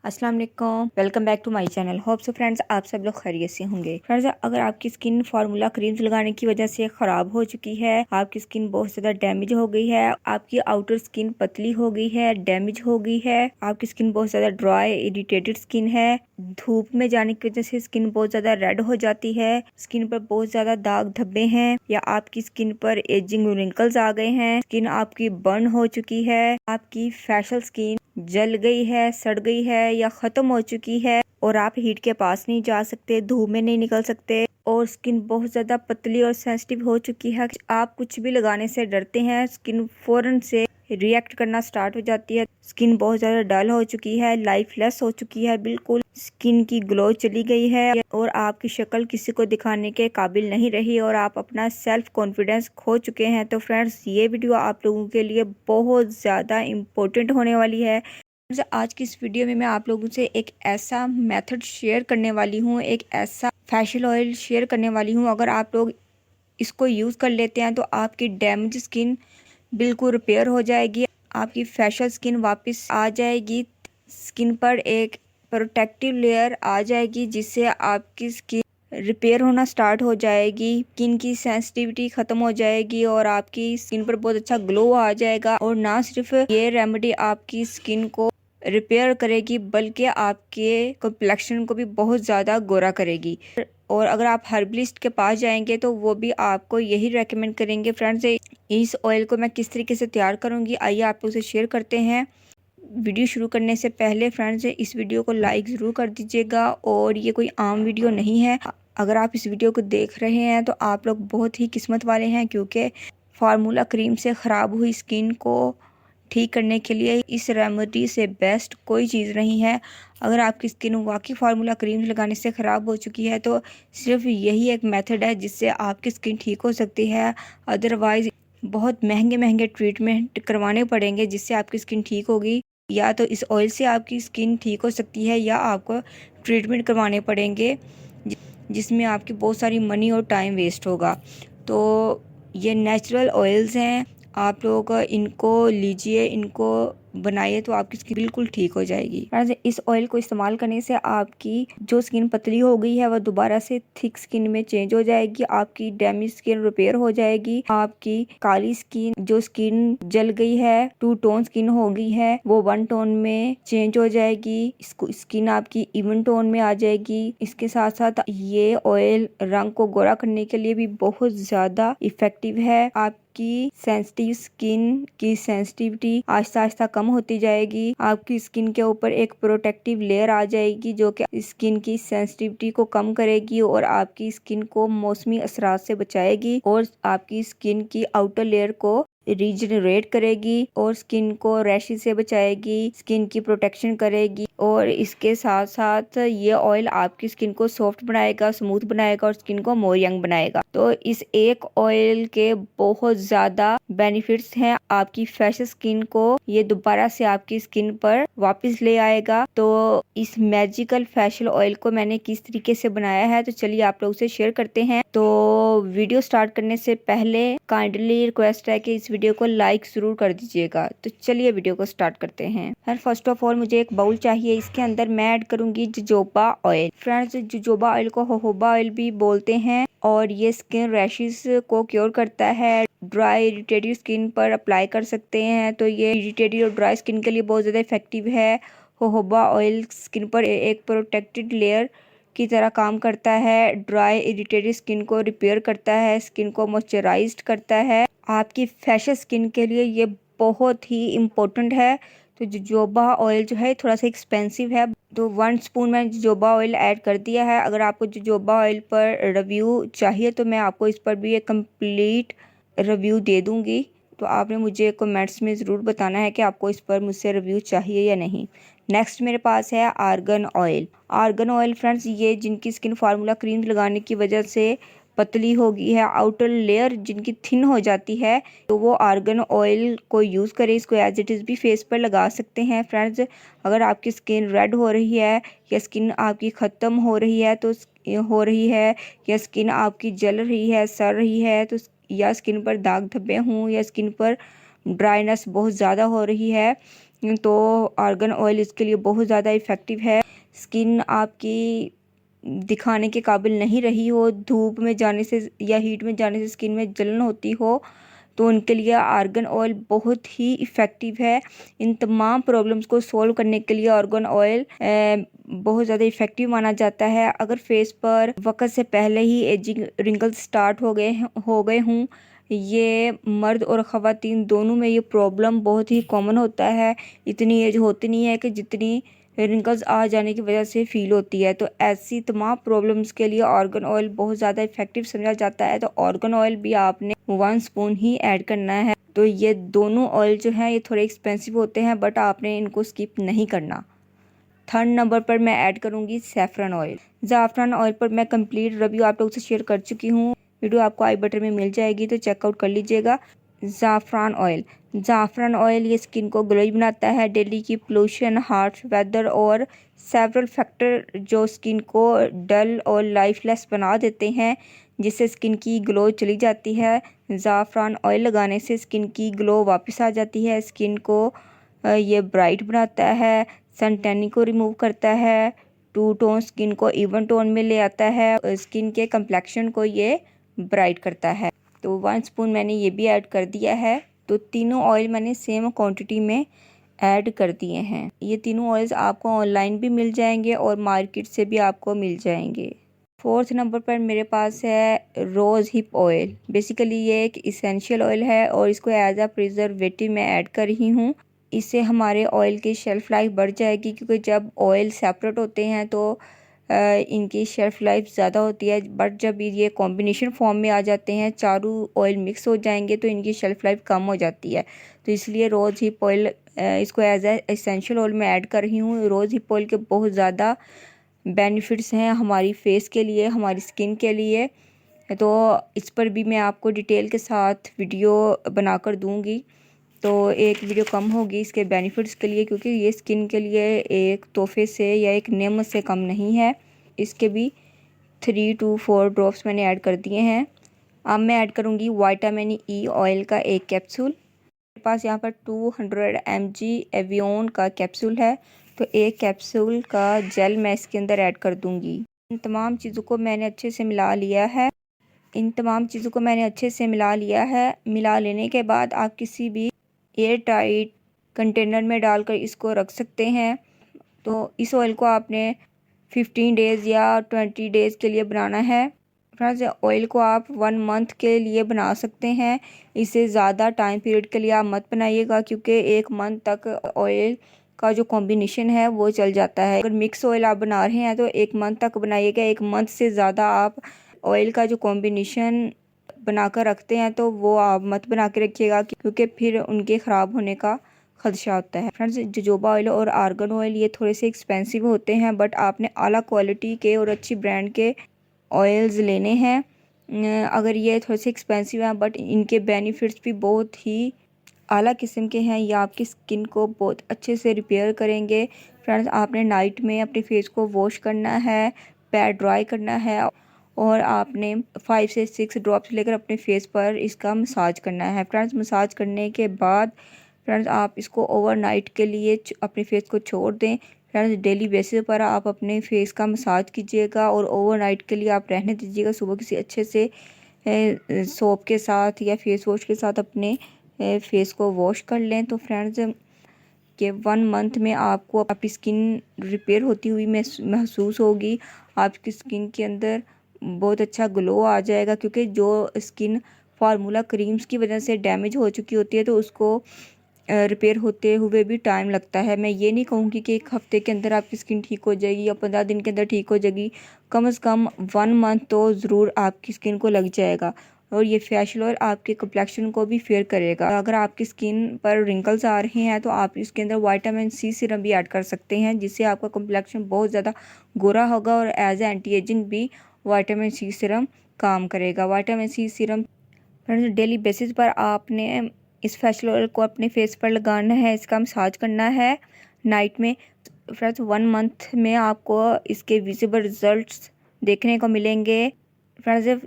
अस्सलाम वालेकुम, welcome back to my channel. Hope so friends आप सब लोग खैरियत से होंगे। फ्रेंड्स अगर आपकी स्किन फार्मूला क्रीम्स लगाने की वजह से खराब हो चुकी है, आपकी स्किन बहुत ज्यादा डैमेज हो गई है, आपकी आउटर स्किन पतली हो गई है, डैमेज हो गई है, आपकी स्किन बहुत ज्यादा ड्राई इरिटेटेड स्किन है, धूप में जाने की वजह से स्किन बहुत ज्यादा रेड हो जाती है, स्किन पर बहुत ज्यादा दाग धब्बे हैं, या आपकी स्किन पर एजिंग रिंकल्स आ गए हैं, स्किन आपकी बर्न हो चुकी है, आपकी फेशियल स्किन जल गई है, सड़ गई है या खत्म हो चुकी है और आप हीट के पास नहीं जा सकते, धूप में नहीं निकल सकते और स्किन बहुत ज्यादा पतली और सेंसिटिव हो चुकी है। आप कुछ भी लगाने से डरते हैं, स्किन फौरन से रिएक्ट करना स्टार्ट हो जाती है, स्किन बहुत ज्यादा डल हो चुकी है, लाइफलेस हो चुकी है, बिल्कुल स्किन की ग्लो चली गई है और आपकी शक्ल किसी को दिखाने के काबिल नहीं रही और आप अपना सेल्फ कॉन्फिडेंस खो चुके हैं। तो फ्रेंड्स ये वीडियो आप लोगों के लिए बहुत ज़्यादा इम्पोर्टेंट होने वाली है। आज की इस वीडियो में मैं आप लोगों से एक ऐसा मेथड शेयर करने वाली हूँ, एक ऐसा फेशियल ऑयल शेयर करने वाली हूँ, अगर आप लोग इसको यूज़ कर लेते हैं तो आपकी डैमेज स्किन बिल्कुल रिपेयर हो जाएगी, आपकी फेशियल स्किन वापस आ जाएगी, स्किन पर एक प्रोटेक्टिव लेयर आ जाएगी जिससे आपकी स्किन रिपेयर होना स्टार्ट हो जाएगी, स्किन की सेंसिटिविटी खत्म हो जाएगी और आपकी स्किन पर बहुत अच्छा ग्लो आ जाएगा। और ना सिर्फ ये रेमेडी आपकी स्किन को रिपेयर करेगी बल्कि आपके कॉम्प्लेक्शन को भी बहुत ज़्यादा गोरा करेगी। और अगर आप हर्बलिस्ट के पास जाएंगे तो वो भी आपको यही रेकमेंड करेंगे। फ्रेंड्स इस ऑयल को मैं किस तरीके से तैयार करूंगी आइए आप लोग से शेयर करते हैं। वीडियो शुरू करने से पहले फ्रेंड्स इस वीडियो को लाइक ज़रूर कर दीजिएगा और ये कोई आम वीडियो नहीं है। अगर आप इस वीडियो को देख रहे हैं तो आप लोग बहुत ही किस्मत वाले हैं, क्योंकि फार्मूला क्रीम से ख़राब हुई स्किन को ठीक करने के लिए इस रेमेडी से बेस्ट कोई चीज़ नहीं है। अगर आपकी स्किन वाकई फार्मूला क्रीम लगाने से ख़राब हो चुकी है तो सिर्फ यही एक मेथड है जिससे आपकी स्किन ठीक हो सकती है, अदरवाइज़ बहुत महंगे महंगे ट्रीटमेंट करवाने पड़ेंगे जिससे आपकी स्किन ठीक होगी। या तो इस ऑयल से आपकी स्किन ठीक हो सकती है या आपको ट्रीटमेंट करवाने पड़ेंगे जिसमें आपकी बहुत सारी मनी और टाइम वेस्ट होगा। तो ये नेचुरल ऑयल्स हैं, आप लोग इनको लीजिए, इनको बनाइए तो आपकी स्किन बिल्कुल ठीक हो जाएगी। फ्रेंड्स इस ऑयल को इस्तेमाल करने से आपकी जो स्किन पतली हो गई है वह दोबारा से थिक स्किन में चेंज हो जाएगी, आपकी डैमेज स्किन रिपेयर हो जाएगी, आपकी काली स्किन जो स्किन जल गई है, 2 टोन स्किन हो गई है, वो 1 टोन में चेंज हो जाएगी, स्किन आपकी इवन टोन में आ जाएगी। इसके साथ साथ ये ऑयल रंग को गोरा करने के लिए भी बहुत ज्यादा इफेक्टिव है। आपकी सेंसिटिव स्किन की सेंसिटिविटी आहिस्ता आहिस्ता कम होती जाएगी, आपकी स्किन के ऊपर एक प्रोटेक्टिव लेयर आ जाएगी जो कि स्किन की सेंसिटिविटी को कम करेगी और आपकी स्किन को मौसमी असरात से बचाएगी और आपकी स्किन की आउटर लेयर को रीजनरेट करेगी और स्किन को रैशेस से बचाएगी, स्किन की प्रोटेक्शन करेगी। और इसके साथ साथ ये ऑयल आपकी स्किन को सॉफ्ट बनाएगा, स्मूथ बनाएगा और स्किन को मोर यंग बनाएगा। तो इस एक ऑयल के बहुत ज्यादा बेनिफिट्स हैं, आपकी फ्रेश स्किन को ये दोबारा से आपकी स्किन पर वापस ले आएगा। तो इस मैजिकल फेशियल ऑयल को मैंने किस तरीके से बनाया है तो चलिए आप लोग से शेयर करते हैं। तो वीडियो स्टार्ट करने से पहले काइंडली रिक्वेस्ट है कि इस वीडियो को लाइक जरूर कर दीजिएगा। तो चलिए वीडियो को स्टार्ट करते हैं। फर्स्ट ऑफ ऑल मुझे एक बाउल चाहिए, इसके अंदर मैं ऐड करूंगी jojoba oil. Friends jojoba oil को जोजोबा ऑयल भी बोलते हैं और ये स्किन रैशेस को क्योर करता है, ड्राई इरिटेटेड स्किन पर अप्लाई कर सकते हैं। तो ये इरिटेटेड और ड्राई स्किन के लिए बहुत ज़्यादा इफेक्टिव है। जोजोबा ऑयल स्किन पर एक प्रोटेक्टेड लेयर की तरह काम करता है, ड्राई इरिटेटेड स्किन को रिपेयर करता है, स्किन को मॉइस्चराइज्ड करता है। आपकी फेशियल स्किन के लिए ये बहुत ही इम्पोर्टेंट है। तो जोजोबा ऑयल जो है थोड़ा सा एक्सपेंसिव है, तो 1 स्पून मैंने जोजोबा ऑयल ऐड कर दिया है। अगर आपको जोजोबा ऑयल पर रिव्यू चाहिए तो मैं आपको इस पर भी एक कंप्लीट रिव्यू दे दूंगी, तो आपने मुझे कमेंट्स में ज़रूर बताना है कि आपको इस पर मुझसे रिव्यू चाहिए या नहीं। नेक्स्ट मेरे पास है argan oil. Argan oil friends ये जिनकी स्किन फार्मूला क्रीम लगाने की वजह से पतली हो गई है, आउटर लेयर जिनकी थिन हो जाती है, तो वो आर्गन ऑयल को यूज़ करें। इसको एज इट इज़ भी फेस पर लगा सकते हैं। फ्रेंड्स अगर आपकी स्किन रेड हो रही है या स्किन आपकी ख़त्म हो रही है तो या स्किन आपकी जल रही है, सड़ रही है, तो या स्किन पर दाग धब्बे हों या स्किन पर ड्राइनेस बहुत ज़्यादा हो रही है, तो आर्गन ऑयल इसके लिए बहुत ज़्यादा इफ़ेक्टिव है। स्किन आपकी दिखाने के काबिल नहीं रही हो, धूप में जाने से या हीट में जाने से स्किन में जलन होती हो, तो उनके लिए आर्गन ऑयल बहुत ही इफ़ेक्टिव है। इन तमाम प्रॉब्लम्स को सॉल्व करने के लिए आर्गन ऑयल बहुत ज़्यादा इफ़ेक्टिव माना जाता है। अगर फेस पर वक्त से पहले ही एजिंग रिंकल्स स्टार्ट हो गए हों, ये मर्द और ख़वातीन दोनों में ये प्रॉब्लम बहुत ही कॉमन होता है। इतनी एज होती नहीं है कि जितनी रिंकल्स आ जाने की वजह से फील होती है। तो ऐसी तमाम प्रॉब्लम्स के लिए आर्गन ऑयल बहुत ज़्यादा इफ़ेक्टिव समझा जाता है। तो आर्गन ऑयल भी आपने 1 स्पून ही ऐड करना है। तो ये दोनों ऑयल जो हैं ये थोड़े एक्सपेंसिव होते हैं, बट आपने इनको स्किप नहीं करना। 3rd नंबर पर मैं ऐड करूँगी सैफरन ऑयल। ज़ाफ़रान ऑयल पर मैं कंप्लीट रिव्यू आप लोगों से शेयर कर चुकी हूँ। वीडियो आपको आई बटन में मिल जाएगी, तो चेकआउट कर लीजिएगा। ज़ाफ़रान ऑयल ये स्किन को ग्लोई बनाता है। दिल्ली की पोल्यूशन, हार्श वेदर और सेवरल फैक्टर जो स्किन को डल और लाइफलेस बना देते हैं, जिससे स्किन की ग्लो चली जाती है। ज़ाफ़रान ऑयल लगाने से स्किन की ग्लो वापस आ जाती है। स्किन को ये ब्राइट बनाता है, सन टैनिंग को रिमूव करता है, टू टोन स्किन को इवन टोन में ले आता है, स्किन के कम्प्लेक्शन को ये ब्राइट करता है। तो 1 स्पून मैंने ये भी ऐड कर दिया है। तो तीनों ऑयल मैंने सेम क्वांटिटी में ऐड कर दिए हैं। ये तीनों ऑयल्स आपको ऑनलाइन भी मिल जाएंगे और मार्केट से भी आपको मिल जाएंगे। 4th नंबर पर मेरे पास है रोज़ हिप ऑयल। बेसिकली ये एक इसेंशियल ऑयल है और इसको एज अ प्रिजर्वेटिव मैं ऐड कर रही हूँ। इससे हमारे ऑयल की शेल्फ़ लाइफ बढ़ जाएगी, क्योंकि जब ऑयल सेपरेट होते हैं तो इनकी शेल्फ़ लाइफ ज़्यादा होती है, बट जब ये कॉम्बिनेशन फॉर्म में आ जाते हैं, चारों ऑयल मिक्स हो जाएंगे, तो इनकी शेल्फ़ लाइफ कम हो जाती है। तो इसलिए रोज़ हिप ऑयल इसको एज ए एसेंशियल ऑयल में ऐड कर रही हूँ। रोज़ हिप ऑयल के बहुत ज़्यादा बेनिफिट्स हैं हमारी फेस के लिए, हमारी स्किन के लिए। तो इस पर भी मैं आपको डिटेल के साथ वीडियो बनाकर दूँगी। तो एक वीडियो कम होगी इसके बेनिफिट्स के लिए, क्योंकि ये स्किन के लिए एक तोहफे से या एक नेमत से कम नहीं है। इसके भी 3 to 4 ड्रॉप्स मैंने ऐड कर दिए हैं। अब मैं ऐड करूँगी विटामिन ई ऑयल का एक कैप्सूल। मेरे पास यहाँ पर 200 mg एवियन का कैप्सूल है, तो एक कैप्सूल का जेल मैं इसके अंदर ऐड कर दूँगी। इन तमाम चीज़ों को मैंने अच्छे से मिला लिया है। मिला लेने के बाद आप किसी भी एयर टाइट कंटेनर में डालकर इसको रख सकते हैं। तो इस ऑयल को आपने 15 डेज़ या 20 डेज़ के लिए बनाना है। फ्रेंड्स, ऑयल को आप 1 मंथ के लिए बना सकते हैं। इससे ज़्यादा टाइम पीरियड के लिए आप मत बनाइएगा, क्योंकि 1 मंथ तक ऑयल का जो कॉम्बिनेशन है वो चल जाता है। अगर मिक्स ऑयल आप बना रहे हैं तो 1 मंथ तक बनाइएगा। 1 मंथ से ज़्यादा आप ऑयल का जो कॉम्बिनेशन बनाकर रखते हैं तो वो आप मत बना के रखिएगा, क्योंकि फिर उनके ख़राब होने का खदशा होता है। फ्रेंड्स, जोजोबा ऑयल और आर्गन ऑयल ये थोड़े से एक्सपेंसिव होते हैं, बट आपने आला क्वालिटी के और अच्छी ब्रांड के ऑयल्स लेने हैं। अगर ये थोड़े से एक्सपेंसिव हैं, बट इनके बेनिफिट्स भी बहुत ही आला किस्म के हैं। ये आपकी स्किन को बहुत अच्छे से रिपेयर करेंगे। फ्रेंड्स, आपने नाइट में अपने फेस को वॉश करना है, पैर ड्राई करना है और आपने 5 से 6 ड्रॉप्स लेकर अपने फेस पर इसका मसाज करना है। फ्रेंड्स, मसाज करने के बाद फ्रेंड्स आप इसको ओवरनाइट के लिए अपने फेस को छोड़ दें। फ्रेंड्स, डेली बेसिस पर आप अपने फेस का मसाज कीजिएगा और ओवरनाइट के लिए आप रहने दीजिएगा। सुबह किसी अच्छे से सोप के साथ या फेस वॉश के साथ अपने फेस को वॉश कर लें। तो फ्रेंड्स, कि 1 मंथ में आपको आपकी स्किन रिपेयर होती हुई महसूस होगी। आपकी स्किन के अंदर बहुत अच्छा ग्लो आ जाएगा, क्योंकि जो स्किन फार्मूला क्रीम्स की वजह से डैमेज हो चुकी होती है तो उसको रिपेयर होते हुए भी टाइम लगता है। मैं ये नहीं कहूँगी कि 1 हफ़्ते के अंदर आपकी स्किन ठीक हो जाएगी या 15 दिन के अंदर ठीक हो जाएगी। कम से कम 1 मंथ तो ज़रूर आपकी स्किन को लग जाएगा। और ये फेशियल ऑयल आपके कम्प्लेक्शन को भी फेयर करेगा। अगर आपकी स्किन पर रिंकल्स आ रहे हैं तो आप इसके अंदर विटामिन सी सीरम भी ऐड कर सकते हैं, जिससे आपका कम्प्लेक्शन बहुत ज़्यादा गोरा होगा और एज ए एंटी एजिंग भी विटामिन सी सीरम काम करेगा। Vitamin C serum friends daily basis पर आपने इस फेशियल ऑयल को अपने फेस पर लगाना है, इसका मसाज करना है नाइट में। फ्रेंड्स, 1 मंथ में आपको इसके विजिबल रिजल्ट्स देखने को मिलेंगे। फ्रेंड्स,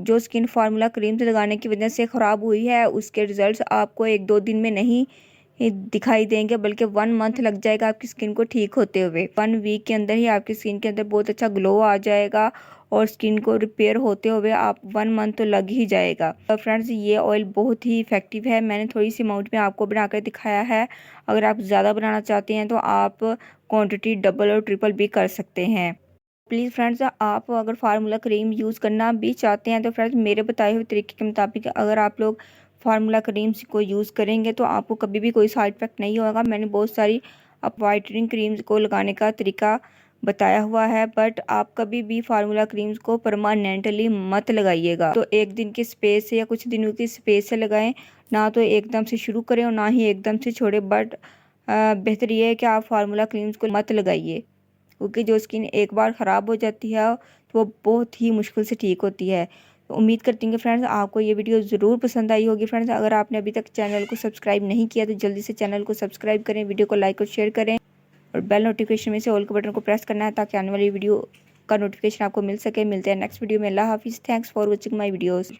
जो स्किन फार्मूला क्रीम्स लगाने की वजह से ख़राब हुई है उसके रिज़ल्ट्स आपको 1-2 दिन में नहीं दिखाई देंगे, बल्कि 1 मंथ लग जाएगा आपकी स्किन को ठीक होते हुए। 1 वीक के अंदर ही आपकी स्किन के अंदर बहुत अच्छा ग्लो आ जाएगा और स्किन को रिपेयर होते हुए आप 1 मंथ तो लग ही जाएगा। तो फ्रेंड्स, ये ऑयल बहुत ही इफेक्टिव है। मैंने थोड़ी सी अमाउंट में आपको बनाकर दिखाया है। अगर आप ज़्यादा बनाना चाहते हैं तो आप क्वांटिटी डबल और ट्रिपल भी कर सकते हैं। प्लीज़ फ्रेंड्स, आप अगर फार्मूला क्रीम यूज़ करना भी चाहते हैं तो फ्रेंड्स, मेरे बताए हुए तरीके के मुताबिक अगर आप लोग फार्मूला क्रीम्स को यूज़ करेंगे तो आपको कभी भी कोई साइड इफ़ेक्ट नहीं होगा। मैंने बहुत सारी आप वाइटनिंग क्रीम्स को लगाने का तरीका बताया हुआ है, बट आप कभी भी फार्मूला क्रीम्स को परमानेंटली मत लगाइएगा। तो एक दिन की स्पेस से या कुछ दिनों की स्पेस से लगाएं, ना तो एकदम से शुरू करें और ना ही एकदम से छोड़ें। बट बेहतर ये है कि आप फार्मूला क्रीम्स को मत लगाइए, क्योंकि जो स्किन एक बार ख़राब हो जाती है तो वो बहुत ही मुश्किल से ठीक होती है। तो उम्मीद करती हूँ कि फ्रेंड्स आपको ये वीडियो ज़रूर पसंद आई होगी। फ्रेंड्स, अगर आपने अभी तक चैनल को सब्सक्राइब नहीं किया तो जल्दी से चैनल को सब्सक्राइब करें, वीडियो को लाइक और शेयर करें और बेल नोटिफिकेशन में से ऑल के बटन को प्रेस करना है ताकि आने वाली वीडियो का नोटिफिकेशन आपको मिल सके। मिलते हैं नेक्स्ट वीडियो में। अल्लाह हाफिज़। Thanks for watching my videos.